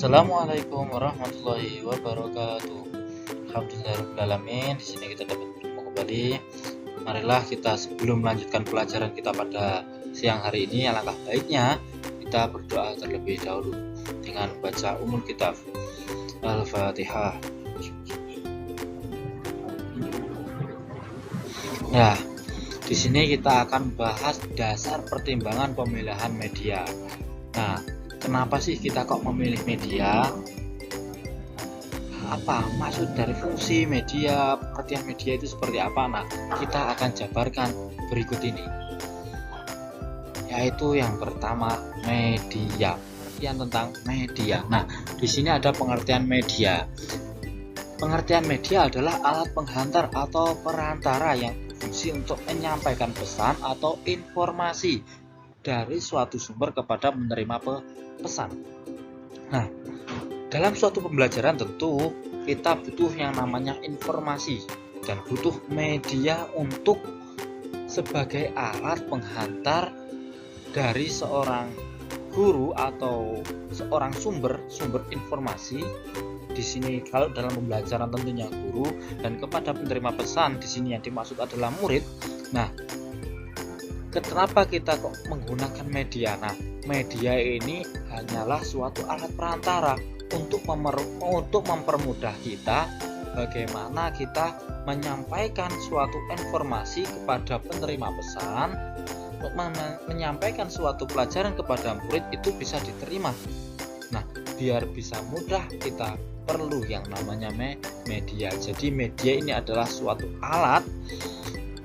Assalamualaikum warahmatullahi wabarakatuh. Alhamdulillahirobbilalamin. Di sini kita dapat bertemu kembali. Marilah kita sebelum melanjutkan pelajaran kita pada siang hari ini, alangkah baiknya kita berdoa terlebih dahulu dengan membaca umul kitab Al-Fatihah. Nah, di sini kita akan bahas dasar pertimbangan pemilihan media. Nah, kenapa sih kita kok memilih media? Apa maksud dari fungsi media, pengertian media itu seperti apa? Nah, kita akan jabarkan berikut ini. Yaitu yang pertama, media. Pengertian tentang media. Nah, di sini ada pengertian media. Pengertian media adalah alat penghantar atau perantara yang berfungsi untuk menyampaikan pesan atau informasi dari suatu sumber kepada penerima pesan. Nah, dalam suatu pembelajaran tentu kita butuh yang namanya informasi dan butuh media untuk sebagai alat penghantar dari seorang guru atau seorang sumber informasi. Di sini kalau dalam pembelajaran tentunya guru, dan kepada penerima pesan di sini yang dimaksud adalah murid. Nah, kenapa kita kok menggunakan media? Nah, media ini hanyalah suatu alat perantara untuk mempermudah kita bagaimana kita menyampaikan suatu informasi kepada penerima pesan, untuk menyampaikan suatu pelajaran kepada murid itu bisa diterima. Nah, biar bisa mudah kita perlu yang namanya media. Jadi media ini adalah suatu alat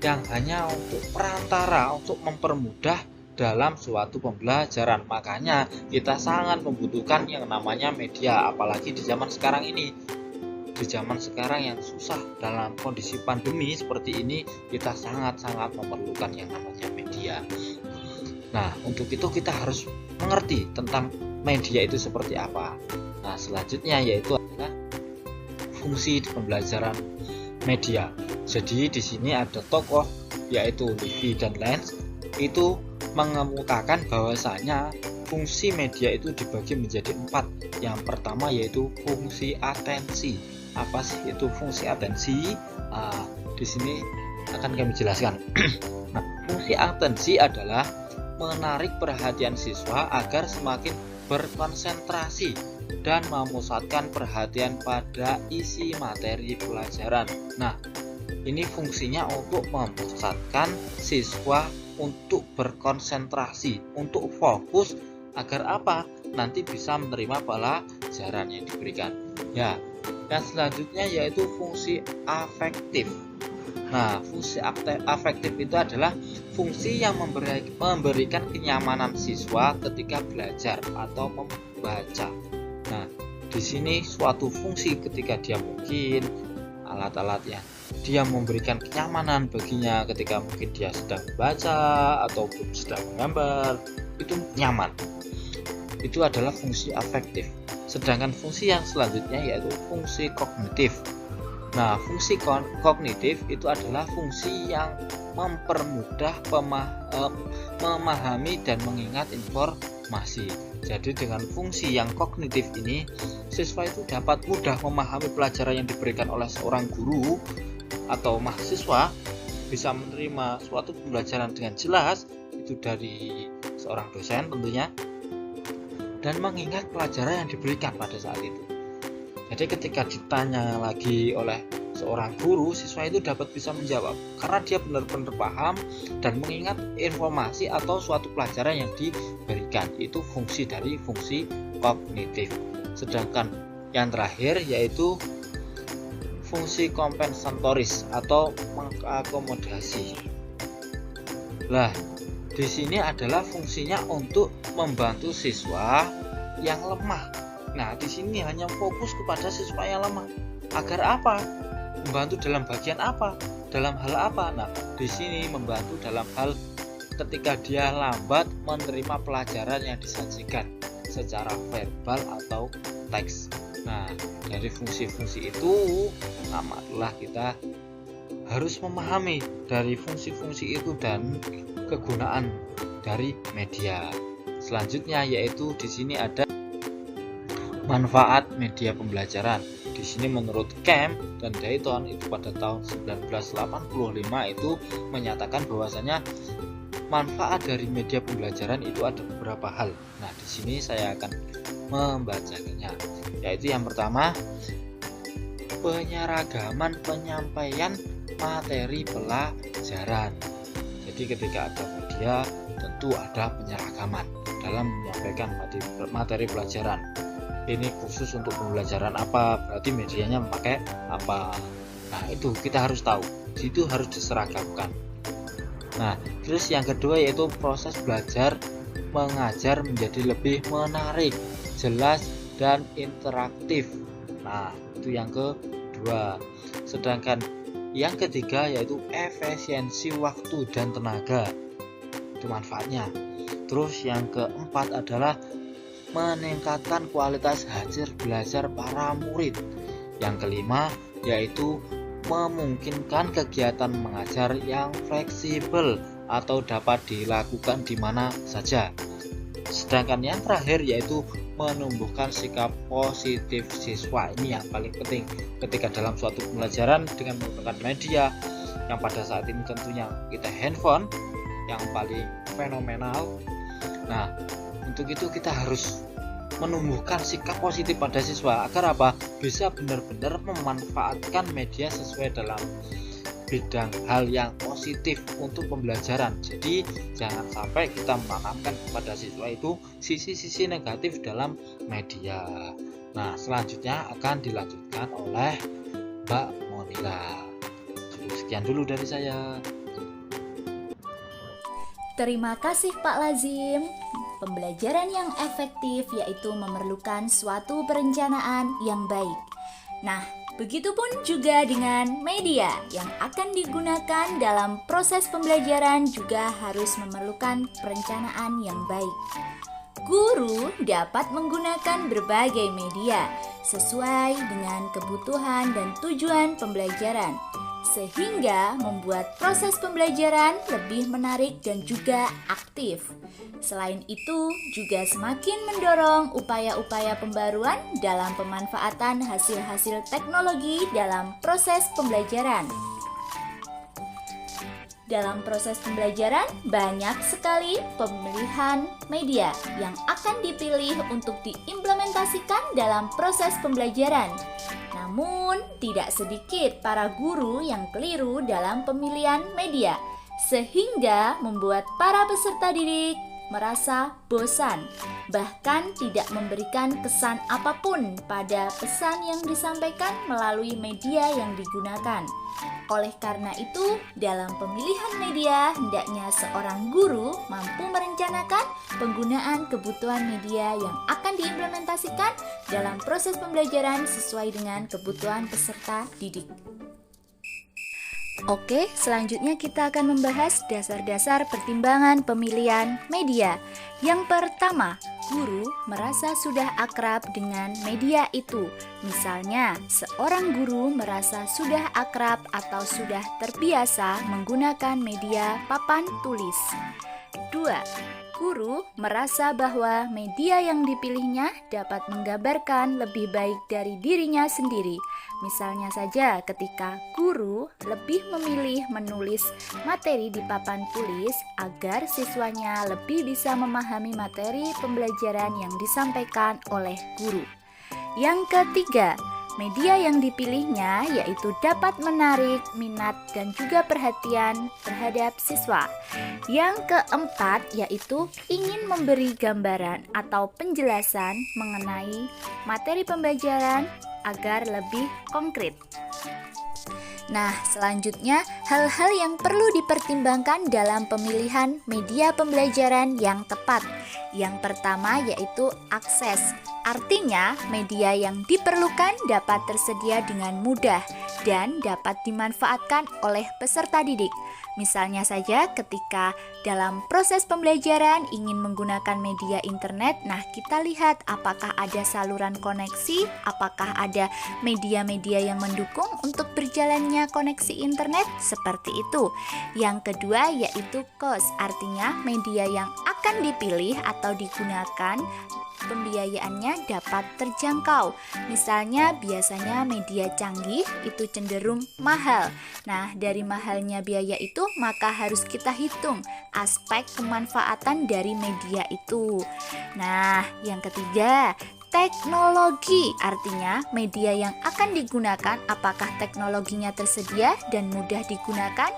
yang hanya untuk perantara, untuk mempermudah dalam suatu pembelajaran. Makanya kita sangat membutuhkan yang namanya media, apalagi di zaman sekarang ini. Di zaman sekarang yang susah dalam kondisi pandemi seperti ini, kita sangat-sangat memerlukan yang namanya media. Nah, untuk itu kita harus mengerti tentang media itu seperti apa. Nah, selanjutnya yaitu adalah fungsi pembelajaran media. Jadi di sini ada tokoh yaitu Livy dan Lenz itu mengemukakan bahwasanya fungsi media itu dibagi menjadi 4. Yang pertama yaitu fungsi atensi. Apa sih itu fungsi atensi? Di sini akan kami jelaskan. Nah, fungsi atensi adalah menarik perhatian siswa agar semakin berkonsentrasi dan memusatkan perhatian pada isi materi pelajaran. Nah, ini fungsinya untuk memusatkan siswa untuk berkonsentrasi, untuk fokus agar apa? Nanti bisa menerima pelajaran yang diberikan. Ya, yang selanjutnya yaitu fungsi afektif. Nah, fungsi afektif itu adalah fungsi yang memberikan kenyamanan siswa ketika belajar atau membaca. Nah, di sini suatu fungsi ketika dia mungkin alat-alatnya dia memberikan kenyamanan baginya ketika mungkin dia sedang membaca ataupun sedang menggambar, itu nyaman. Itu adalah fungsi afektif. Sedangkan fungsi yang selanjutnya yaitu fungsi kognitif. Nah, fungsi kognitif itu adalah fungsi yang mempermudah memahami dan mengingat informasi. Jadi dengan fungsi yang kognitif ini, siswa itu dapat mudah memahami pelajaran yang diberikan oleh seorang guru atau mahasiswa, bisa menerima suatu pembelajaran dengan jelas itu dari seorang dosen tentunya, dan mengingat pelajaran yang diberikan pada saat itu. Jadi ketika ditanya lagi oleh seorang guru, siswa itu dapat bisa menjawab karena dia benar-benar paham dan mengingat informasi atau suatu pelajaran yang diberikan. Itu fungsi dari fungsi kognitif. Sedangkan yang terakhir yaitu fungsi kompensatoris atau mengakomodasi. Lah, di sini adalah fungsinya untuk membantu siswa yang lemah. Nah, di sini hanya fokus kepada siswa yang lemah. Agar apa? Membantu dalam bagian apa? Dalam hal apa? Nah, di sini membantu dalam hal ketika dia lambat menerima pelajaran yang disajikan secara verbal atau teks. Nah, dari fungsi-fungsi itu amatlah kita harus memahami dari fungsi-fungsi itu dan kegunaan dari media. Selanjutnya yaitu di sini ada Manfaat media pembelajaran. Di sini menurut Kemp dan Dayton itu pada tahun 1985 itu menyatakan bahwasanya manfaat dari media pembelajaran itu ada beberapa hal. Nah, di sini saya akan membacanya. Yaitu yang pertama, penyeragaman penyampaian materi pelajaran. Jadi ketika ada media tentu ada penyeragaman dalam menyampaikan materi pelajaran. Ini khusus untuk pembelajaran apa, berarti medianya memakai apa. Nah, itu kita harus tahu, itu harus diseragamkan. Nah, terus yang kedua yaitu proses belajar mengajar menjadi lebih menarik, jelas, dan interaktif. Nah, itu yang kedua. Sedangkan yang ketiga yaitu efisiensi waktu dan tenaga. Itu manfaatnya. Terus yang keempat adalah meningkatkan kualitas hasil belajar para murid. Yang kelima yaitu memungkinkan kegiatan mengajar yang fleksibel atau dapat dilakukan di mana saja. Sedangkan yang terakhir yaitu menumbuhkan sikap positif siswa. Ini yang paling penting ketika dalam suatu pembelajaran dengan menggunakan media yang pada saat ini tentunya kita handphone yang paling fenomenal. Nah, untuk itu kita harus menumbuhkan sikap positif pada siswa agar apa? Bisa benar-benar memanfaatkan media sesuai dalam bidang hal yang positif untuk pembelajaran. Jadi jangan sampai kita menanamkan kepada siswa itu sisi-sisi negatif dalam media. Nah, selanjutnya akan dilanjutkan oleh Mbak Monila. Cukup sekian dulu dari saya. Terima kasih Pak Lazim. Pembelajaran yang efektif yaitu memerlukan suatu perencanaan yang baik. Nah, begitupun juga dengan media yang akan digunakan dalam proses pembelajaran juga harus memerlukan perencanaan yang baik. Guru dapat menggunakan berbagai media sesuai dengan kebutuhan dan tujuan pembelajaran, sehingga membuat proses pembelajaran lebih menarik dan juga aktif. Selain itu, juga semakin mendorong upaya-upaya pembaruan dalam pemanfaatan hasil-hasil teknologi dalam proses pembelajaran. Dalam proses pembelajaran, banyak sekali pemilihan media yang akan dipilih untuk diimplementasikan dalam proses pembelajaran. Namun, tidak sedikit para guru yang keliru dalam pemilihan media, sehingga membuat para peserta didik merasa bosan, bahkan tidak memberikan kesan apapun pada pesan yang disampaikan melalui media yang digunakan. Oleh karena itu, dalam pemilihan media, hendaknya seorang guru mampu merencanakan penggunaan kebutuhan media yang akan diimplementasikan dalam proses pembelajaran sesuai dengan kebutuhan peserta didik. Oke, selanjutnya kita akan membahas dasar-dasar pertimbangan pemilihan media. Yang pertama, guru merasa sudah akrab dengan media itu. Misalnya, seorang guru merasa sudah akrab atau sudah terbiasa menggunakan media papan tulis. 2. Guru merasa bahwa media yang dipilihnya dapat menggambarkan lebih baik dari dirinya sendiri. Misalnya saja ketika guru lebih memilih menulis materi di papan tulis agar siswanya lebih bisa memahami materi pembelajaran yang disampaikan oleh guru. Yang ketiga, media yang dipilihnya yaitu dapat menarik minat dan juga perhatian terhadap siswa. Yang keempat yaitu ingin memberi gambaran atau penjelasan mengenai materi pembelajaran agar lebih konkret. Nah, selanjutnya hal-hal yang perlu dipertimbangkan dalam pemilihan media pembelajaran yang tepat. Yang pertama yaitu akses. Artinya, media yang diperlukan dapat tersedia dengan mudah dan dapat dimanfaatkan oleh peserta didik. Misalnya saja ketika dalam proses pembelajaran ingin menggunakan media internet, nah kita lihat apakah ada saluran koneksi, apakah ada media-media yang mendukung untuk berjalannya koneksi internet, seperti itu. Yang kedua yaitu cost, artinya media yang akan dipilih atau digunakan pembiayaannya dapat terjangkau. Misalnya biasanya media canggih itu cenderung mahal. Nah, dari mahalnya biaya itu maka harus kita hitung aspek kemanfaatan dari media itu. Nah, yang ketiga, teknologi, artinya media yang akan digunakan apakah teknologinya tersedia dan mudah digunakan.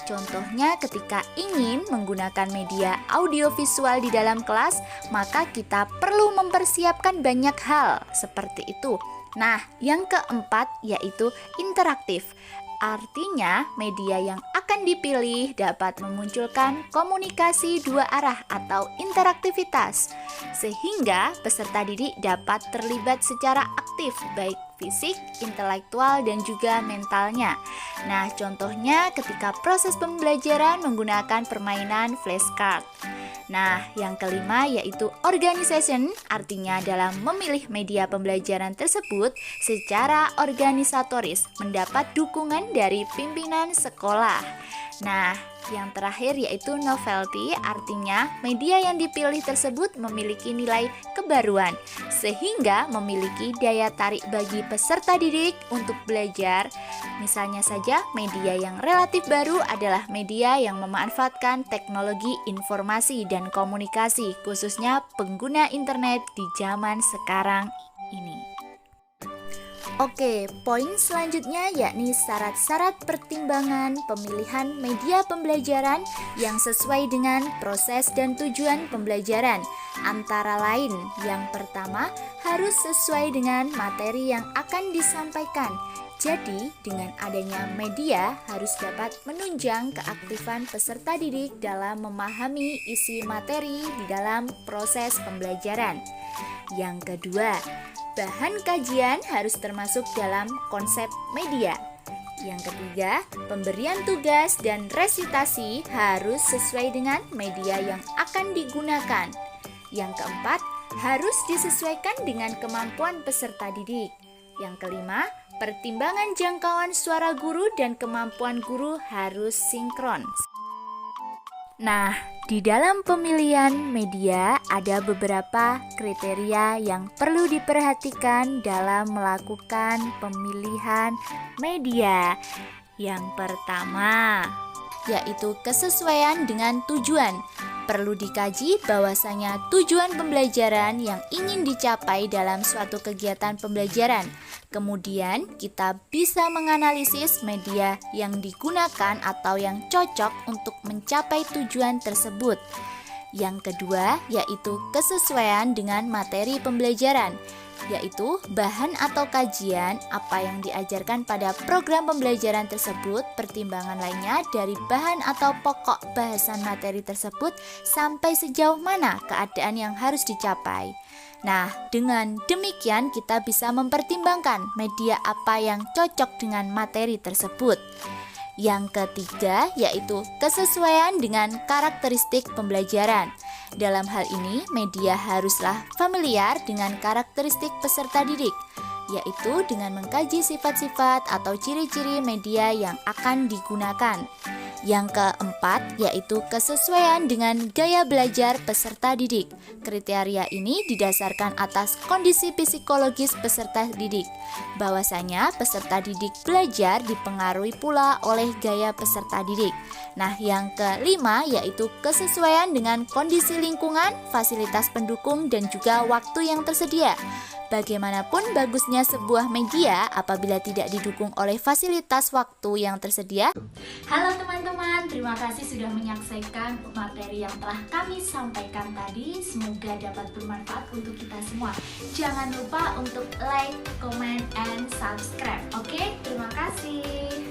Contohnya ketika ingin menggunakan media audiovisual di dalam kelas, maka kita perlu mempersiapkan banyak hal seperti itu. Nah, yang keempat yaitu interaktif. Artinya, media yang akan dipilih dapat memunculkan komunikasi dua arah atau interaktivitas, sehingga peserta didik dapat terlibat secara aktif, baik fisik, intelektual, dan juga mentalnya. Nah, contohnya ketika proses pembelajaran menggunakan permainan flashcard. Nah, yang kelima yaitu organization, artinya dalam memilih media pembelajaran tersebut secara organisatoris mendapat dukungan dari pimpinan sekolah. Nah, yang terakhir yaitu novelty, artinya media yang dipilih tersebut memiliki nilai kebaruan sehingga memiliki daya tarik bagi peserta didik untuk belajar. Misalnya saja, media yang relatif baru adalah media yang memanfaatkan teknologi informasi dan komunikasi, khususnya pengguna internet di zaman sekarang ini. Oke, poin selanjutnya yakni syarat-syarat pertimbangan pemilihan media pembelajaran yang sesuai dengan proses dan tujuan pembelajaran. Antara lain, yang pertama harus sesuai dengan materi yang akan disampaikan. Jadi, dengan adanya media harus dapat menunjang keaktifan peserta didik dalam memahami isi materi di dalam proses pembelajaran. Yang kedua, bahan kajian harus termasuk dalam konsep media. Yang ketiga, pemberian tugas dan resitasi harus sesuai dengan media yang akan digunakan. Yang keempat, harus disesuaikan dengan kemampuan peserta didik. Yang kelima, pertimbangan jangkauan suara guru dan kemampuan guru harus sinkron. Nah, di dalam pemilihan media ada beberapa kriteria yang perlu diperhatikan dalam melakukan pemilihan media. Yang pertama, yaitu kesesuaian dengan tujuan. Perlu dikaji bahwasanya tujuan pembelajaran yang ingin dicapai dalam suatu kegiatan pembelajaran. Kemudian kita bisa menganalisis media yang digunakan atau yang cocok untuk mencapai tujuan tersebut. Yang kedua, yaitu kesesuaian dengan materi pembelajaran, yaitu bahan atau kajian apa yang diajarkan pada program pembelajaran tersebut, pertimbangan lainnya dari bahan atau pokok bahasan materi tersebut sampai sejauh mana keadaan yang harus dicapai. Nah, dengan demikian kita bisa mempertimbangkan media apa yang cocok dengan materi tersebut. Yang ketiga, yaitu kesesuaian dengan karakteristik pembelajaran. Dalam hal ini, media haruslah familiar dengan karakteristik peserta didik, yaitu dengan mengkaji sifat-sifat atau ciri-ciri media yang akan digunakan. Yang keempat, yaitu kesesuaian dengan gaya belajar peserta didik. Kriteria ini didasarkan atas kondisi psikologis peserta didik. Bahwasanya peserta didik belajar dipengaruhi pula oleh gaya peserta didik. Nah, yang kelima yaitu kesesuaian dengan kondisi lingkungan, fasilitas pendukung, dan juga waktu yang tersedia. Bagaimanapun bagusnya sebuah media apabila tidak didukung oleh fasilitas waktu yang tersedia. Halo teman-teman, terima kasih sudah menyaksikan materi yang telah kami sampaikan tadi. Semoga dapat bermanfaat untuk kita semua. Jangan lupa untuk like, comment, and subscribe. Oke, terima kasih.